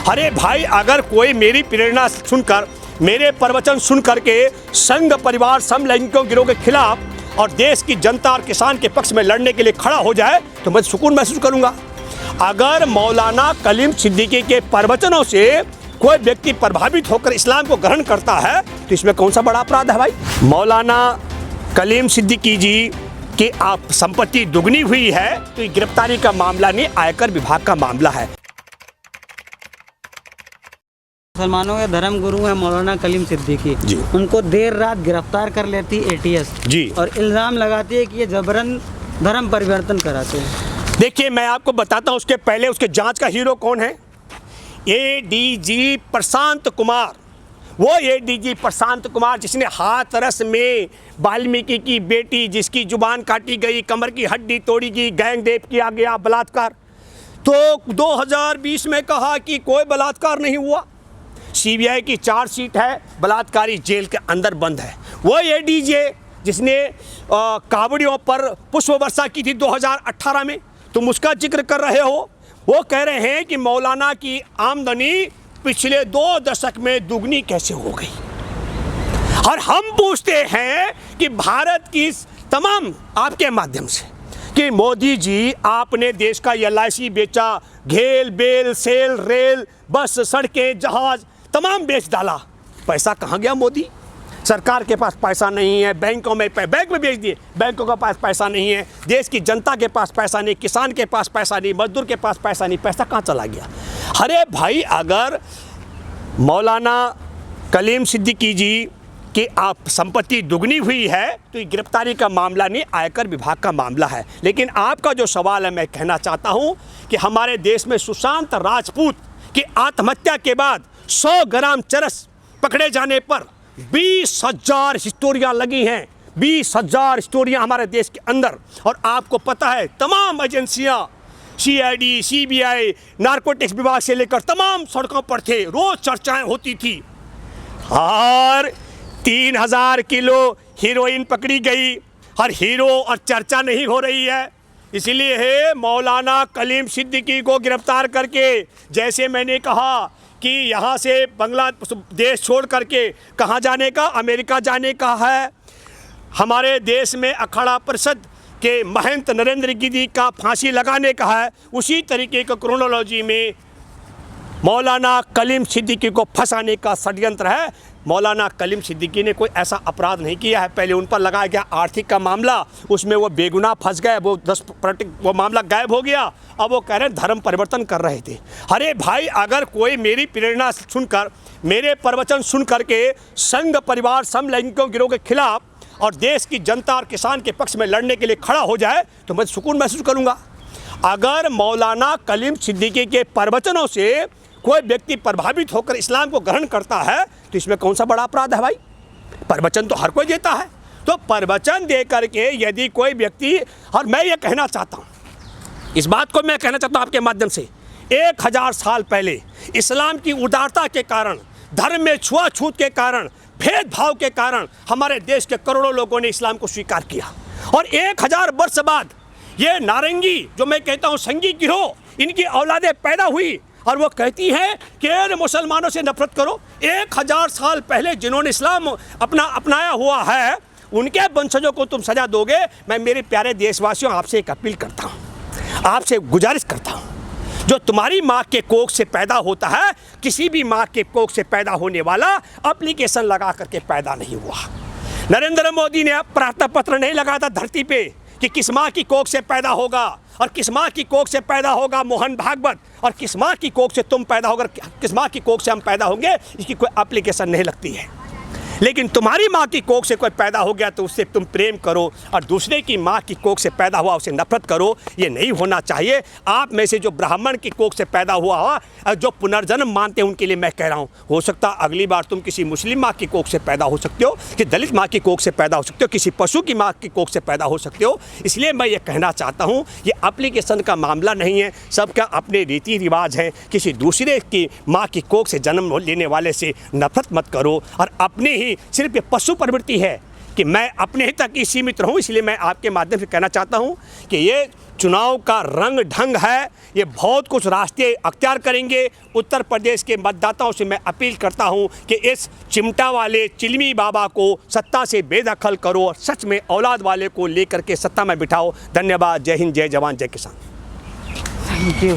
अरे भाई, अगर कोई मेरी प्रेरणा सुनकर, मेरे प्रवचन सुन करके संघ परिवार समलैंगिकों गिरोह के खिलाफ और देश की जनता और किसान के पक्ष में लड़ने के लिए खड़ा हो जाए तो मैं सुकून महसूस करूंगा। अगर मौलाना कलीम सिद्दीकी के प्रवचनों से कोई व्यक्ति प्रभावित होकर इस्लाम को ग्रहण करता है तो इसमें कौन सा बड़ा अपराध है भाई। मौलाना कलीम सिद्दीकी जी की आप संपत्ति दुगनी हुई है तो ये गिरफ्तारी का मामला नहीं, आयकर विभाग का मामला है। मुसलमानों के धर्म गुरु हैं मौलाना कलीम सिद्दीकी जी, उनको देर रात गिरफ्तार कर लेती एटीएस जी और इल्ज़ाम लगाती है कि ये जबरन धर्म परिवर्तन कराते हैं। देखिए, मैं आपको बताता हूँ उसके पहले उसके जांच का हीरो कौन है। एडीजी प्रशांत कुमार। वो एडीजी प्रशांत कुमार जिसने हाथरस में वाल्मीकि की बेटी जिसकी जुबान काटी गई, कमर की हड्डी तोड़ी गई, गैंग रेप किया गया, बलात्कार, तो 2020 में कहा कि कोई बलात्कार नहीं हुआ। सीबीआई की चार्जशीट है, बलात्कारी जेल के अंदर बंद है। वो एडीजी जिसने कावड़ियों पर पुष्प वर्षा की थी 2018 में, तुम उसका जिक्र कर रहे हो। वो कह रहे हैं कि मौलाना की आमदनी पिछले 2 दशक में दुगनी कैसे हो गई। और हम पूछते हैं कि भारत की तमाम आपके माध्यम से कि मोदी जी आपने देश का LIC बेचा, घेल बेल सेल रेल बस सड़कें जहाज तमाम बेच डाला। पैसा कहाँ गया मोदी? सरकार के पास पैसा नहीं है, बैंकों में बैंक में बेच दिए, बैंकों के पास पैसा नहीं है, देश की जनता के पास पैसा नहीं, किसान के पास पैसा नहीं, मजदूर के पास पैसा नहीं, पैसा कहाँ चला गया? अरे भाई, अगर मौलाना कलीम सिद्दीकी जी की आप संपत्ति दुगनी हुई है तो ये गिरफ्तारी का मामला नहीं, आयकर विभाग का मामला है। लेकिन आपका जो सवाल है, मैं कहना चाहता हूँ कि हमारे देश में सुशांत राजपूत की आत्महत्या के बाद 100 ग्राम चरस पकड़े जाने पर 20,000 हिस्टोरियाँ लगी हैं, 20,000 हिस्टोरियाँ हमारे देश के अंदर। और आपको पता है तमाम एजेंसियाँ, CID, CBI, नारकोटिक्स विभाग से लेकर तमाम सड़कों पर थे, रोज चर्चाएं होती थी। और 3,000 किलो हीरोइन पकड़ी गई, हर हीरो और चर्चा नहीं हो रही है। इसलिए है मौलाना कलीम सिद्दीकी को गिरफ्तार करके, जैसे मैंने कहा कि यहाँ से बांग्लादेश छोड़ करके कहाँ जाने का, अमेरिका जाने का है। हमारे देश में अखाड़ा परिषद के महंत नरेंद्र गिरी का फांसी लगाने का है। उसी तरीके का क्रोनोलॉजी में मौलाना कलीम सिद्दीकी को फंसाने का षड्यंत्र है। मौलाना कलीम सिद्दीकी ने कोई ऐसा अपराध नहीं किया है। पहले उन पर लगाया गया आर्थिक का मामला, उसमें वो बेगुनाह फंस गए, वो 10% वो मामला गायब हो गया। अब वो कह रहे हैं धर्म परिवर्तन कर रहे थे। अरे भाई, अगर कोई मेरी प्रेरणा सुनकर, मेरे प्रवचन सुन करके संघ परिवार समलैंगिकों गिरोह के खिलाफ और देश की जनता और किसान के पक्ष में लड़ने के लिए खड़ा हो जाए तो मैं सुकून महसूस करूँगा। अगर मौलाना कलीम सिद्दीकी के प्रवचनों से कोई व्यक्ति प्रभावित होकर इस्लाम को ग्रहण करता है तो इसमें कौन सा बड़ा अपराध है भाई। प्रवचन तो हर कोई देता है, तो प्रवचन दे करके यदि कोई व्यक्ति, और मैं ये कहना चाहता हूँ, इस बात को मैं कहना चाहता हूँ आपके माध्यम से, 1000 साल पहले इस्लाम की उदारता के कारण, धर्म में छुआछूत के कारण, भेदभाव के कारण हमारे देश के करोड़ों लोगों ने इस्लाम को स्वीकार किया। और 1000 वर्ष बाद ये नारंगी, जो मैं कहता हूँ संघी गिरोह, इनकी औलादें पैदा हुई और वो कहती हैं कि मुसलमानों से नफरत करो। 1000 साल पहले जिन्होंने इस्लाम अपनाया हुआ है, उनके वंशजों को तुम सजा दोगे। मैं मेरे प्यारे देशवासियों आपसे एक अपील करता हूँ, आपसे गुजारिश करता हूँ, जो तुम्हारी माँ के कोख से पैदा होता है, किसी भी माँ के कोख से पैदा होने वाला एप्लीकेशन लगा करके पैदा नहीं हुआ। नरेंद्र मोदी ने प्रार्थना पत्र नहीं लगाया था धरती पे कि किस माँ की कोख से पैदा होगा और किस माँ की कोख से पैदा होगा मोहन भागवत, और किस माँ की कोख से तुम पैदा होगा, किस माँ की कोख से हम पैदा होंगे, इसकी कोई एप्लीकेशन नहीं लगती है। लेकिन तुम्हारी माँ की कोख से कोई पैदा हो गया तो उससे तुम प्रेम करो, और दूसरे की माँ की कोख से पैदा हुआ उससे नफरत करो। ये नहीं होना चाहिए। आप में से जो ब्राह्मण की कोख से पैदा हुआ और जो पुनर्जन्म मानते हैं उनके लिए मैं कह रहा हूँ, हो सकता अगली बार तुम किसी मुस्लिम माँ की कोख से पैदा हो सकते हो, कि दलित माँ की कोख से पैदा हो सकते हो, किसी पशु की माँ की कोख से पैदा हो सकते हो। इसलिए मैं ये कहना चाहता हूँ, ये एप्लीकेशन का मामला नहीं है, सबका अपने रीति रिवाज है। किसी दूसरे की माँ की कोख से जन्म लेने वाले से नफरत मत करो। और अपने ही सिर्फ ये पशु प्रवृत्ति है, कि मैं अपने ही तक ही सीमित रहूं, इसलिए मैं आपके माध्यम से कहना चाहता हूं कि ये चुनाव का रंग ढंग है, ये बहुत कुछ रास्ते अख्तियार करेंगे। उत्तर प्रदेश के मतदाताओं से मैं अपील करता हूं कि इस चिमटा वाले चिलमी बाबा को सत्ता से बेदखल करो और सच में औलाद वाले को लेकर के सत्ता में बिठाओ। धन्यवाद। जय हिंद, जय जवान, जय किसान। Thank you.